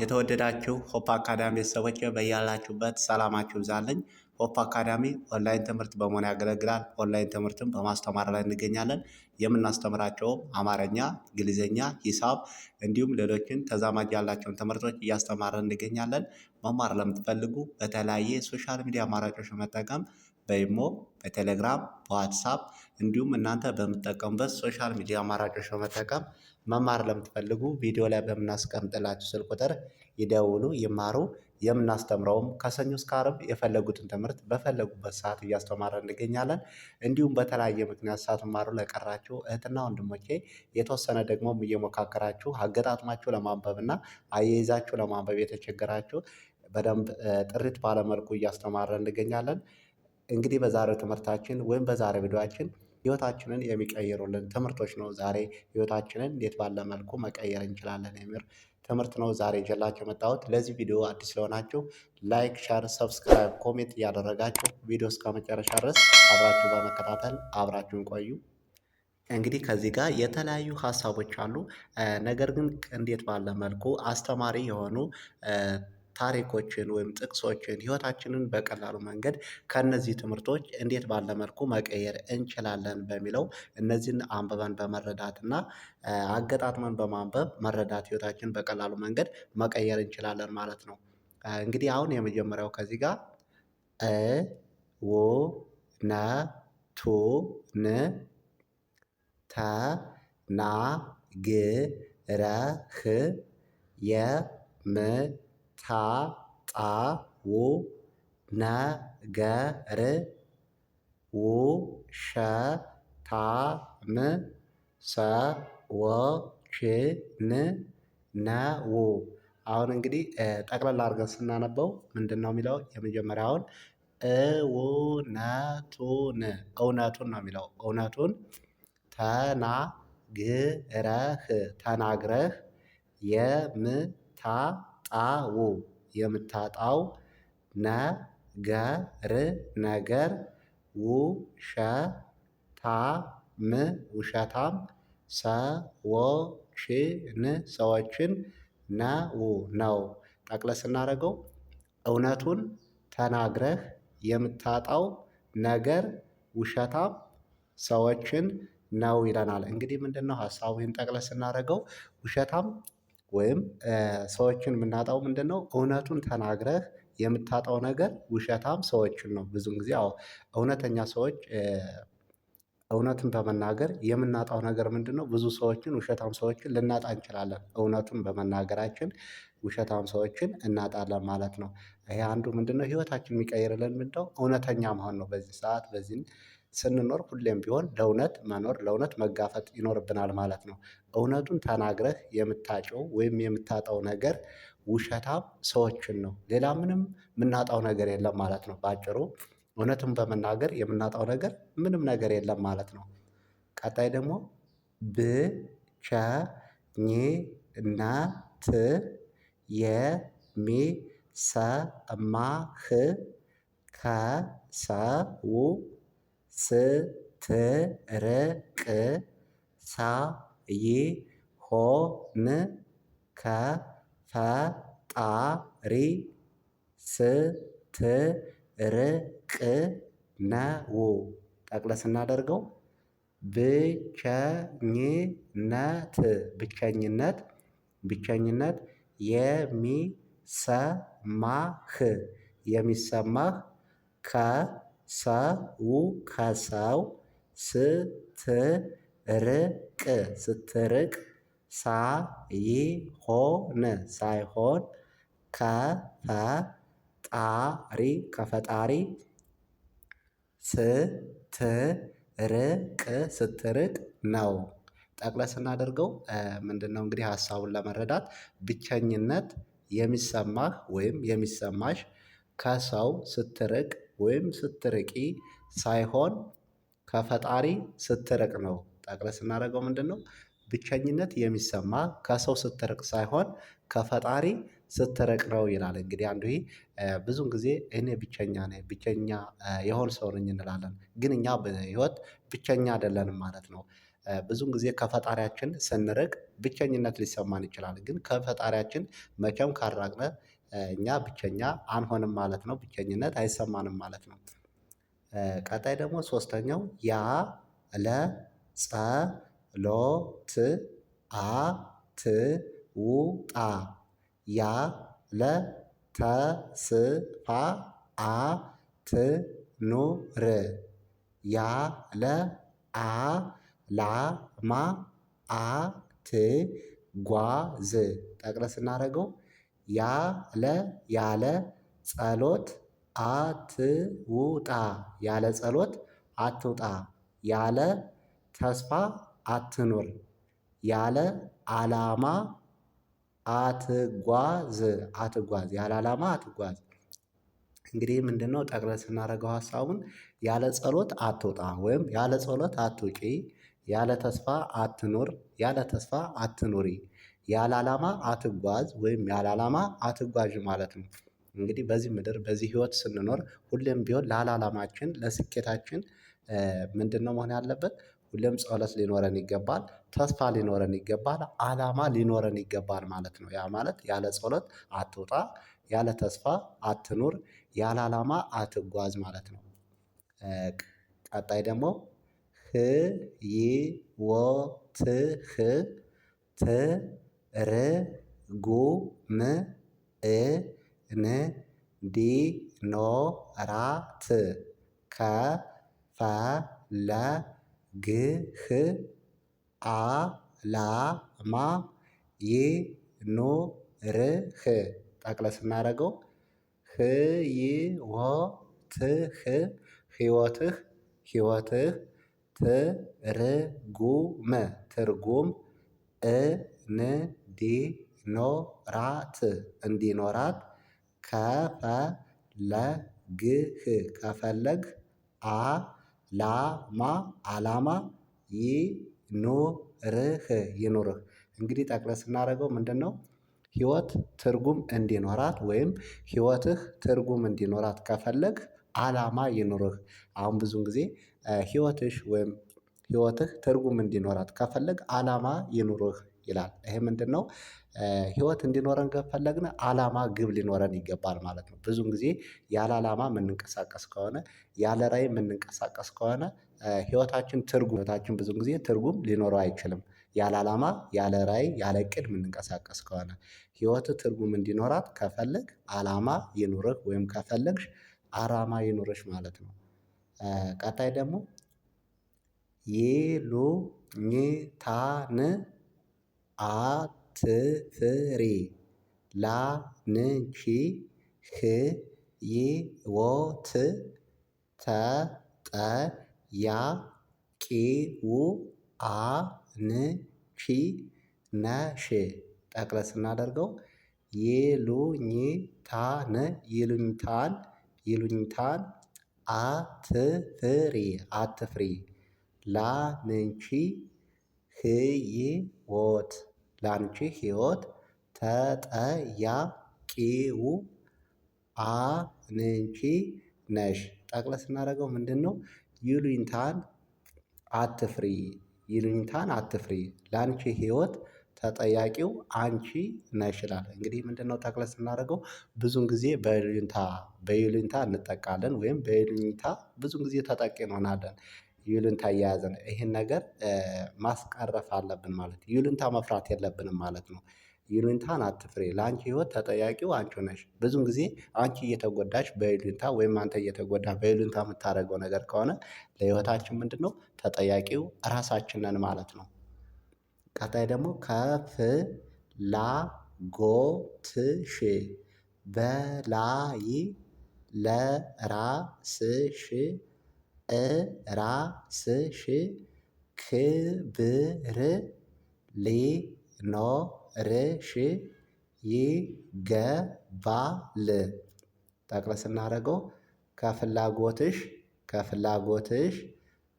የተወደዳችሁ ሆፕ አካዳሚ ቤተሰቦች በያላችሁበት ሰላማችሁ ይብዛልኝ። ሆፕ አካዳሚ ኦንላይን ትምህርት በመሆን ያገለግላል። ኦንላይን ትምህርትም በማስተማር ላይ እንገኛለን። የምናስተምራቸውም አማርኛ፣ እንግሊዝኛ፣ ሂሳብ እንዲሁም ሌሎችን ተዛማጅ ያላቸውን ትምህርቶች እያስተማርን እንገኛለን። መማር ለምትፈልጉ በተለያየ ሶሻል ሚዲያ አማራጮች በመጠቀም በኢሞ፣ በቴሌግራም፣ በዋትሳፕ እንዲሁም እናንተ በምትጠቀሙበት ሶሻል ሚዲያ አማራጮች በመጠቀም መማር ለምትፈልጉ ቪዲዮ ላይ በምናስቀምጥላችሁ ስልክ ቁጥር ይደውሉ፣ ይማሩ። የምናስተምረውም ከሰኞ እስከ ዓርብ የፈለጉትን ትምህርት በፈለጉበት ሰዓት እያስተማረን እንገኛለን። እንዲሁም በተለያየ ምክንያት ሳትማሩ ለቀራችሁ እህትና ወንድሞቼ የተወሰነ ደግሞም እየሞካከራችሁ አገጣጥማችሁ ለማንበብ እና አያይዛችሁ ለማንበብ የተቸገራችሁ በደንብ ጥርት ባለ መልኩ እያስተማረን እንገኛለን። እንግዲህ በዛሬው ትምህርታችን ወይም በዛሬው ቪዲዮአችን ህይወታችንን የሚቀይሩልን ትምህርቶች ነው። ዛሬ ህይወታችንን እንዴት ባለ መልኩ መቀየር እንችላለን የሚል ትምህርት ነው ዛሬ ይዤላችሁ የመጣሁት። ለዚህ ቪዲዮ አዲስ ስለሆናችሁ ላይክ፣ ሸር፣ ሰብስክራይብ፣ ኮሜንት እያደረጋችሁ ቪዲዮ እስከ መጨረሻ ድረስ አብራችሁ በመከታተል አብራችሁን ቆዩ። እንግዲህ ከዚህ ጋር የተለያዩ ሀሳቦች አሉ። ነገር ግን እንዴት ባለ መልኩ አስተማሪ የሆኑ ታሪኮችን ወይም ጥቅሶችን ህይወታችንን በቀላሉ መንገድ ከእነዚህ ትምህርቶች እንዴት ባለ መልኩ መቀየር እንችላለን በሚለው እነዚህን አንብበን በመረዳት እና አገጣጥመን በማንበብ መረዳት ህይወታችንን በቀላሉ መንገድ መቀየር እንችላለን ማለት ነው። እንግዲህ አሁን የመጀመሪያው ከዚህ ጋር ው ነ ቱ ን ተ ና ግ ረ ህ የ ም ታ ጣ ው ነ ገ ር ው ሸ ታ ም ሰ ወ ች ን ነ ው። አሁን እንግዲህ ጠቅለል አድርገን ስናነበው ምንድነው የሚለው? የመጀመሪያውን እውነቱን እውነቱን ነው የሚለው። እውነቱን ተናግረህ ተናግረህ የምታጣው የምታጣው ነገር ነገር ውሸታም ሰዎችን ነው። ጠቅለል ስናደርገው እውነቱን ተናግረህ የምታጣው ነገር ውሸታም ሰዎችን ነው ይለናል። እንግዲህ ምንድነው ሀሳቡ? ይህን ጠቅለል ስናደርገው ውሸታም ወይም ሰዎችን የምናጣው ምንድነው? እውነቱን ተናግረህ የምታጣው ነገር ውሸታም ሰዎችን ነው። ብዙን ጊዜ እውነተኛ ሰዎች እውነትን በመናገር የምናጣው ነገር ምንድነው? ብዙ ሰዎችን ውሸታም ሰዎችን ልናጣ እንችላለን። እውነቱን በመናገራችን ውሸታም ሰዎችን እናጣለን ማለት ነው። ይሄ አንዱ ምንድነው ህይወታችን የሚቀይርልን ምንድነው? እውነተኛ መሆን ነው። በዚህ ሰዓት በዚህ ስንኖር ሁሌም ቢሆን ለእውነት መኖር ለእውነት መጋፈጥ ይኖርብናል ማለት ነው። እውነቱን ተናግረህ የምታጨው ወይም የምታጣው ነገር ውሸታም ሰዎችን ነው። ሌላ ምንም የምናጣው ነገር የለም ማለት ነው። በአጭሩ እውነትን በመናገር የምናጣው ነገር ምንም ነገር የለም ማለት ነው። ቀጣይ ደግሞ ብቸኝነት የሚሰማህ ከሰው ስትርቅ ሳይሆን ከፈጣሪ ስትርቅ ነው። ጠቅለል ስናደርገው ብቸኝነት ብቸኝነት ብቸኝነት የሚሰማህ የሚሰማህ ከሰው ስትርቅ ሳይሆን ከፈጣሪ ስትርቅ ነው። ጠቅለል ስናደርገው ምንድነው? እንግዲህ ሀሳቡን ለመረዳት ብቸኝነት የሚሰማህ ወይም የሚሰማሽ ከሰው ስትርቅ ወይም ስትርቂ ሳይሆን ከፈጣሪ ስትርቅ ነው። ጠቅለል ስናደርገው ምንድነው? ብቸኝነት የሚሰማ ከሰው ስትርቅ ሳይሆን ከፈጣሪ ስትርቅ ነው ይላል። እንግዲህ አንዱ ይሄ ብዙን ጊዜ እኔ ብቸኛ ነኝ ብቸኛ የሆነ ሰው ነኝ እንላለን። ግን እኛ በህይወት ብቸኛ አይደለንም ማለት ነው። ብዙን ጊዜ ከፈጣሪያችን ስንርቅ ብቸኝነት ሊሰማን ይችላል። ግን ከፈጣሪያችን መቼም ካራቅነ እኛ ብቸኛ አንሆንም ማለት ነው። ብቸኝነት አይሰማንም ማለት ነው። ቀጣይ ደግሞ ሶስተኛው ያ ለ ጸ ሎ ት አ ት ው ጣ ያ ለ ተ ስ ፋ አ ት ኑ ር ያ ለ አ ላ ማ አ ት ጓ ዝ ጠቅለል ስናደርገው ያለ ያለ ጸሎት አትውጣ ያለ ጸሎት አትውጣ ያለ ተስፋ አትኑር ያለ አላማ አትጓዝ አትጓዝ ያለ አላማ አትጓዝ። እንግዲህ ምንድነው? ጠቅለል ስናደርገው ሀሳቡን ያለ ጸሎት አትውጣ ወይም ያለ ጸሎት አትውጪ፣ ያለ ተስፋ አትኑር፣ ያለ ተስፋ አትኑሪ፣ ያለ አላማ አትጓዝ ወይም ያለ አላማ አትጓዥ ማለት ነው። እንግዲህ በዚህ ምድር በዚህ ህይወት ስንኖር ሁሌም ቢሆን ለአላማችን ለስኬታችን ምንድነው መሆን ያለበት? ሁሌም ጸሎት ሊኖረን ይገባል፣ ተስፋ ሊኖረን ይገባል፣ አላማ ሊኖረን ይገባል ማለት ነው። ያ ማለት ያለ ጸሎት አትውጣ፣ ያለ ተስፋ አትኑር፣ ያለ አላማ አትጓዝ ማለት ነው። ቀጣይ ደግሞ ህይወትህ ትርጉም እንዲኖራት ከፈለግህ አላማ ይኑርህ። ጠቅለል ስናደርገው ህይወትህ ትርጉም እንዲኖራት ከፈለግህ አላማ ይኑርህ። እንግዲህ ጠቅለል ስናደርገው ምንድነው? ህይወት ትርጉም እንዲኖራት ወይም ህይወትህ ትርጉም እንዲኖራት ከፈለግ አላማ ይኑርህ። አሁን ብዙን ጊዜ ህይወትሽ ወይም ህይወትህ ትርጉም እንዲኖራት ከፈለግ አላማ ይኑርህ ይላል። ይሄ ምንድነው? ህይወት እንዲኖረን ከፈለግን አላማ ግብ ሊኖረን ይገባል ማለት ነው። ብዙን ጊዜ ያለ አላማ የምንንቀሳቀስ ከሆነ ያለ ራዕይ የምንንቀሳቀስ ከሆነ ህይወታችን ብዙ ጊዜ ትርጉም ሊኖረው አይችልም። ያለ አላማ ያለ ራዕይ ያለ እቅድ የምንንቀሳቀስ ከሆነ ህይወትህ ትርጉም እንዲኖራት ከፈለግ አላማ ይኑርህ ወይም ከፈለግሽ አላማ ይኑርሽ ማለት ነው። ቀጣይ ደግሞ ይሉኝታን አትፍሪ ላንቺ ህይወት ተጠያቂው አንቺ ነሽ። ጠቅለል ስናደርገው ይሉኝታን አትፍሪ ላንቺ ህይወት ተጠያቂው አንቺ ነሽ። ጠቅለል ስናደርገው ምንድነው? ይሉኝታን አትፍሪ ላንቺ ህይወት ተጠያቂው አንቺ ነሽ ይላል። እንግዲህ ምንድነው? ጠቅለል ስናደርገው ብዙን ጊዜ በይሉኝታ እንጠቃለን ወይም በይሉኝታ ብዙን ጊዜ ተጠቂ እንሆናለን። ይሉኝታ እየያዘን ይሄን ነገር ማስቀረፍ አለብን ማለት ነው። ይሉኝታ መፍራት የለብንም ማለት ነው። ይሉኝታን አትፍሪ ላንቺ ህይወት ተጠያቂው አንቺ ነሽ። ብዙን ጊዜ አንቺ እየተጎዳሽ በይሉኝታ ወይም አንተ እየተጎዳህ በይሉኝታ የምታደርገው ነገር ከሆነ ለህይወታችን ምንድነው? ተጠያቂው ራሳችን ነን ማለት ነው። ቀጣይ ደግሞ ከፍላጎትሽ በላይ ለራስሽ ክብር ሊኖርሽ ይገባል። ጠቅለል ስናደርገው ከፍላጎትሽ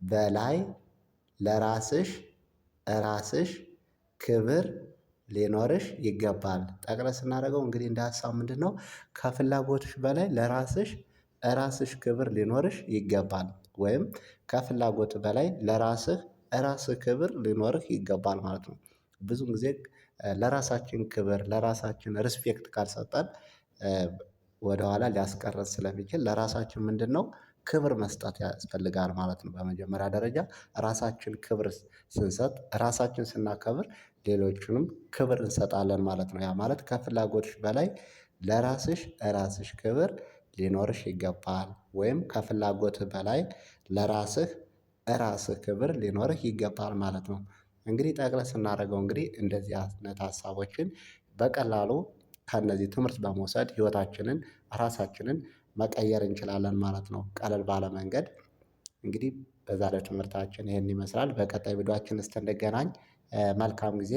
በላይ ለራስሽ ክብር ሊኖርሽ ይገባል። ጠቅለል ስናደርገው እንግዲህ እንደ ሀሳብ ምንድነው? ከፍላጎትሽ በላይ ለራስሽ ክብር ሊኖርሽ ይገባል። ወይም ከፍላጎት በላይ ለራስህ ራስህ ክብር ሊኖርህ ይገባል ማለት ነው። ብዙን ጊዜ ለራሳችን ክብር ለራሳችን ሪስፔክት ካልሰጠን ወደኋላ ሊያስቀረን ስለሚችል ለራሳችን ምንድነው ክብር መስጠት ያስፈልጋል ማለት ነው። በመጀመሪያ ደረጃ ራሳችን ክብር ስንሰጥ ራሳችን ስናከብር ሌሎቹንም ክብር እንሰጣለን ማለት ነው። ያ ማለት ከፍላጎትሽ በላይ ራስሽ ክብር ሊኖርሽ ይገባል ወይም ከፍላጎትህ በላይ ራስህ ክብር ሊኖርህ ይገባል ማለት ነው። እንግዲህ ጠቅለል ስናደርገው እንግዲህ እንደዚህ አይነት ሀሳቦችን በቀላሉ ከእነዚህ ትምህርት በመውሰድ ህይወታችንን ራሳችንን መቀየር እንችላለን ማለት ነው። ቀለል ባለ መንገድ እንግዲህ በዛሬው ትምህርታችን ይሄን ይመስላል። በቀጣይ ቪዲዮአችን እስክንገናኝ መልካም ጊዜ